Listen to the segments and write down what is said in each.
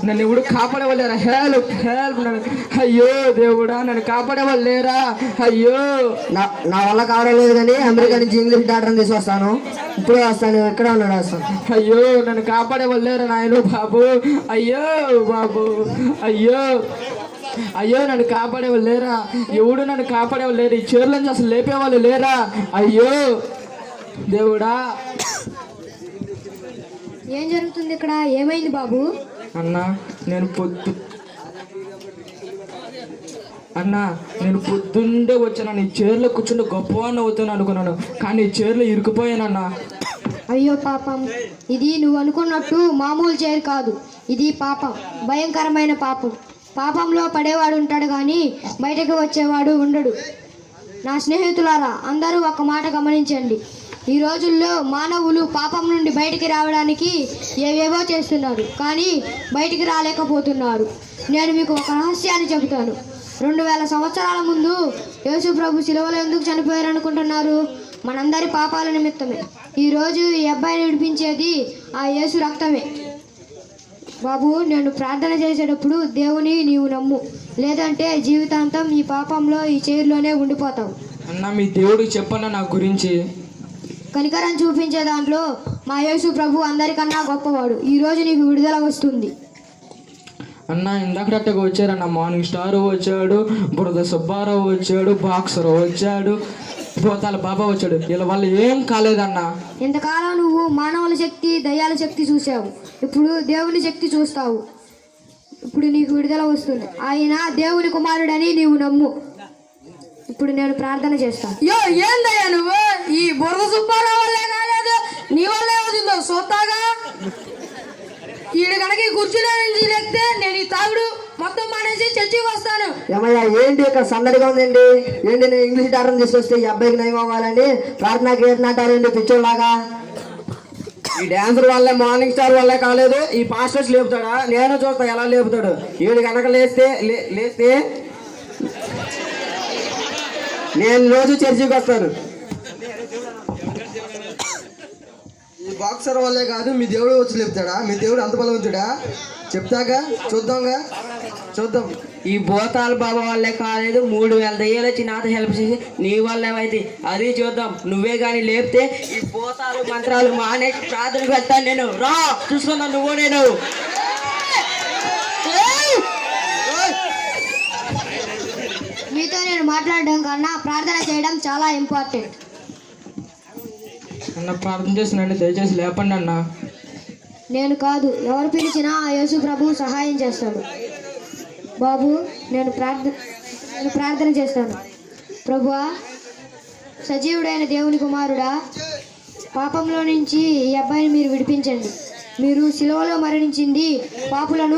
నన్ను ఎవడు కాపాడేవాళ్ళు లేరా? హెల్ప్ హెల్ప్ అయ్యో దేవుడా, నన్ను కాపాడేవాళ్ళు లేరా? అయ్యో నా వల్ల కావడం లేదు కానీ అమెరికా నుంచి ఇంగ్లీష్ డాక్టర్ని తీసుకొస్తాను. ఇప్పుడే వస్తాను, ఎక్కడ ఉన్నాడు వస్తాను. అయ్యో నన్ను కాపాడేవాళ్ళు లేరా నాయన బాబు? అయ్యో బాబు, అయ్యో అయ్యో నన్ను కాపాడేవాళ్ళు లేరా? ఎవడు నన్ను కాపాడేవాళ్ళు లేరు? ఈ చీరల నుంచి అసలు లేపేవాళ్ళు లేరా? అయ్యో దేవుడా. ఏం జరుగుతుంది ఇక్కడ? ఏమైంది బాబు? అన్నా నేను పొద్దున్నే వచ్చాను. ఈ చీరలో కూర్చుంటే గొప్పవాడిని అవుతాను అనుకున్నాను, కానీ ఈ చీరలో ఇరుకుపోయానన్నా. అయ్యో పాపం, ఇది నువ్వు అనుకున్నట్టు మామూలు చైర్ కాదు. ఇది పాపం, భయంకరమైన పాపం. పాపంలో పడేవాడు ఉంటాడు కానీ బయటకు వచ్చేవాడు ఉండడు. నా స్నేహితులారా, అందరూ ఒక మాట గమనించండి. ఈ రోజుల్లో మానవులు పాపం నుండి బయటికి రావడానికి ఏవేవో చేస్తున్నారు, కానీ బయటికి రాలేకపోతున్నారు. నేను మీకు ఒక రహస్యాన్ని చెబుతాను. 2000 సంవత్సరాల ముందు యేసు ప్రభు శిలువలో ఎందుకు చనిపోయారు అనుకుంటున్నారు? మనందరి పాపాల నిమిత్తమే. ఈరోజు ఈ అబ్బాయిని విడిపించేది ఆ యేసు రక్తమే. బాబు, నేను ప్రార్థన చేసేటప్పుడు దేవుని నీవు నమ్ము, లేదంటే జీవితాంతం ఈ పాపంలో ఈ చైర్లోనే ఉండిపోతావు. అన్న మీ దేవుడికి చెప్పన్నా నా గురించి. కనికరం చూపించే దాంట్లో మా యేసు ప్రభు అందరికన్నా గొప్పవాడు. ఈరోజు నీకు విడుదల వస్తుంది. అన్న ఇందాకటగా వచ్చారన్న, మార్నింగ్ స్టార్ వచ్చాడు, బురద సుబ్బారావు వచ్చాడు, బాక్సర్ వచ్చాడు, పోతాల బాబా వచ్చాడు. వీళ్ళ వల్ల ఏం కాలేదన్న. ఇంతకాలం నువ్వు మానవుల శక్తి, దయ్యాల శక్తి చూసావు, ఇప్పుడు దేవుని శక్తి చూస్తావు. ఇప్పుడు నీకు విడుదల వస్తుంది. ఆయన దేవుని కుమారుడని నీవు నమ్ము. ఇప్పుడు నేను ప్రార్థన చేస్తాను. ఏందయ్యా నువ్వు? ఈ బురద సుబ్బారావు వల్లే కాలేదు, నీ వల్లే అవుతుందో సోతాగా. ఈడు కనుక ఈ కుర్చీలో నుంచి లేస్తే నేను ఈ తాగుడు మొత్తం మానేసి చర్చికి వస్తాను. ఏమయ్యా ఏంటి ఇక్కడ సందడిగా ఉందండి? ఏంటి నేను ఇంగ్లీష్ డాక్టర్ని తీసుకొస్తే ఈ అబ్బాయికి నయం అవ్వాలండి? ప్రార్థనకి ఏంటంటారండి పిచ్చోళ్ళలాగా? ఈ డాన్సర్ వల్లే, మార్నింగ్ స్టార్ వల్లే కాలేదు, ఈ పాస్టర్స్ లేపుతాడా? నేను చూస్తా ఎలా లేపుతాడు. వీడు కనుక లేస్తే నేను రోజు చర్చికి వస్తాను. ఈ బాక్సర్ వల్లే కాదు, మీ దేవుడు వచ్చి లేపుతాడా? మీ దేవుడు అంత బలవంతుడా? చెప్తాగా, చూద్దాం. ఈ భూతాల బాబా వల్లే కాలేదు, 3000 దయ్యాలు వచ్చి నాతో హెల్ప్ చేసి నీ వల్ల ఏమైంది అది చూద్దాం. నువ్వే కానీ లేపితే ఈ భూతాలు మంత్రాలు మానేసి ప్రార్థనకు వెళ్తాను. నేను రా చూసుకుందాం, నువ్వు నేను. మీతో నేను మాట్లాడడం కన్నా ప్రార్థన చేయడం చాలా ఇంపార్టెంట్. అన్న ప్రార్థన చేస్తున్నాండి, దయచేసి లేపండి అన్న. నేను కాదు, ఎవరు పిలిచినా ఆ యేసు ప్రభు సహాయం చేస్తాడు. బాబు, నేను ప్రార్థన చేస్తాను. ప్రభువా, సజీవుడైన దేవుని కుమారుడా, పాపంలో నుంచి ఈ అబ్బాయిని మీరు విడిపించండి. మీరు శిలువలో మరణించింది పాపులను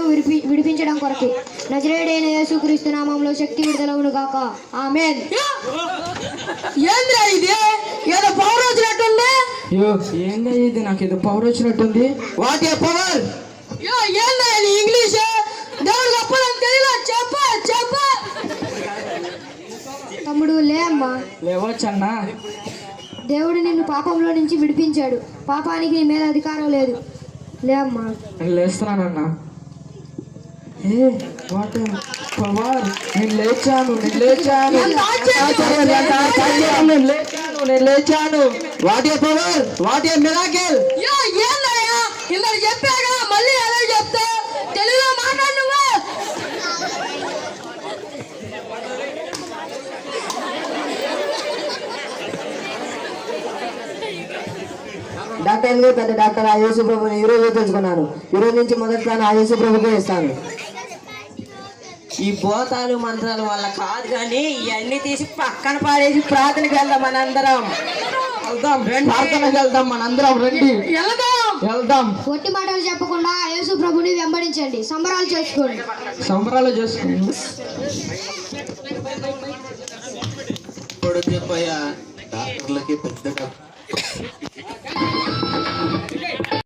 విడిపించడం కొరకు. నజరేయుడైన యేసుక్రీస్తు నామంలో శక్తి విడుదలవును గాక. ఆమేన్. ఏంద్రా ఇది? ఏదో పవర్ వచ్చినట్టుంది. అయ్యో ఏందా ఇది? నాకు ఏదో పవర్ వచ్చినట్టుంది. What a power? ఏందా ఇది ఇంగ్లీష్? దేవుడు గొప్పదని తెలియదు. చెప్ప తమ్ముడు, లే అమ్మా. లేవచ్చన్నా. దేవుడు నిన్ను పాపంలో నుంచి విడిపించాడు. పాపానికి నీ మీద అధికారం లేదు. లే అమ్మా. నేను లేస్తున్నానన్నా. Watt power! నేను లేచాను. What a power? What a miracle? ఏందయ్యా ఇందరు చెప్పాగా మళ్ళీ అదే చెప్తా? తెలుగులో మాట్లాడు నువ్వు. డాక్టర్ పెద్ద డాక్టర్ ఆ యేసు ప్రభుని ఈరోజు తెలుసుకున్నాను. ఈరోజు నుంచి మొదటి స్థానం ఆ యేసు ప్రభుకే ఇస్తాను. ఈ భూతాలు మంత్రాల వల్ల కాదు కానీ ఇవన్నీ తీసి పక్కన పాడేసి ప్రార్థనకి వెళ్దాం మనందరం. ప్రార్థనకి వెళ్దాం మనందరం. రండి వెళ్దాం. ఒట్టి మాటలు చెప్పకుండా యేసు ప్రభుని వెంబడించండి. సంబరాలు చేసుకోండి. సంబరాలు చేసుకుని ఇప్పుడు చెప్పయ్యా డాక్టర్లకి పెద్ద